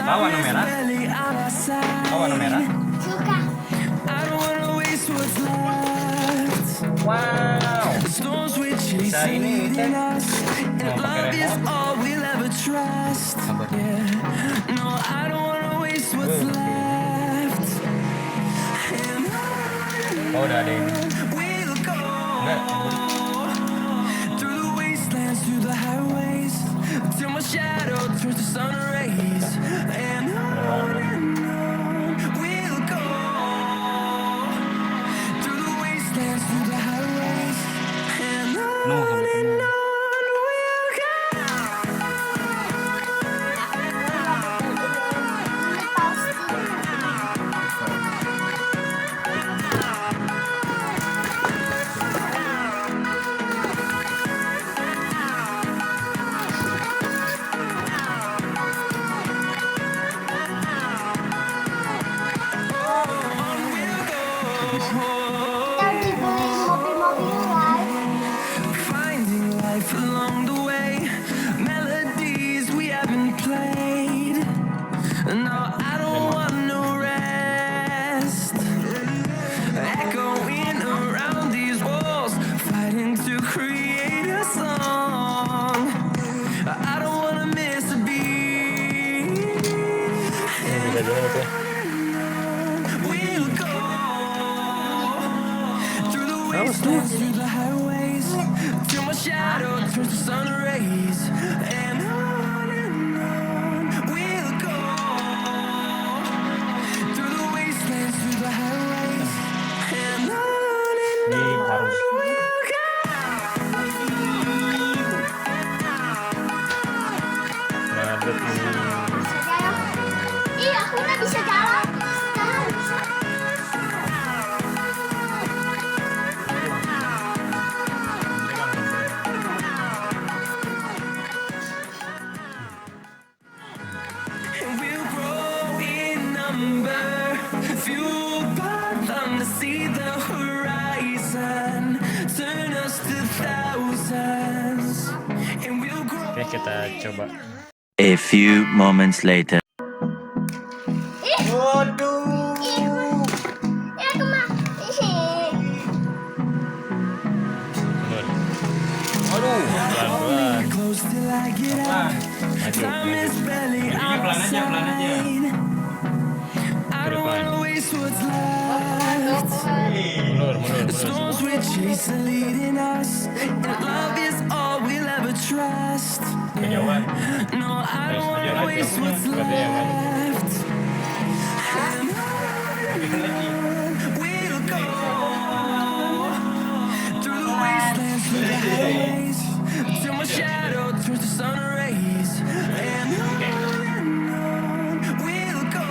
Tahu warna merah? Tahu warna merah? Suka. Wow. Bisa ini teh. Mau pakai remote. Oh, udah ada ini. Enggak. No, sampai penuh. Kita dibeli mobil-mobilan. Along the way, melodies we haven't played. No, I don't want no rest. Echoing around these walls, fighting to create a song. I don't wanna miss a beat. We'll go through the wastelands, through the highways, till my shadow turns to sun rays. And on we'll go through the wastelands, through the highways. And on we'll go. Ih, aku nggak bisa jalan. And we'll grow in number, fueled by them to see the horizon, turn us to thousands. And we'll grow. Oke, kita coba. A few moments later. Waduh. Ya, kemana? Aduh, pelan-pelan. Close till I get out. Time is barely on our side. I don't wanna waste what's left. The storms we chase are leading us, and love is all we'll ever trust. No, I don't wanna waste what's left. And on we'll go through the wastelands, through the highways, till my shadow turns to sun rays. And on we'll go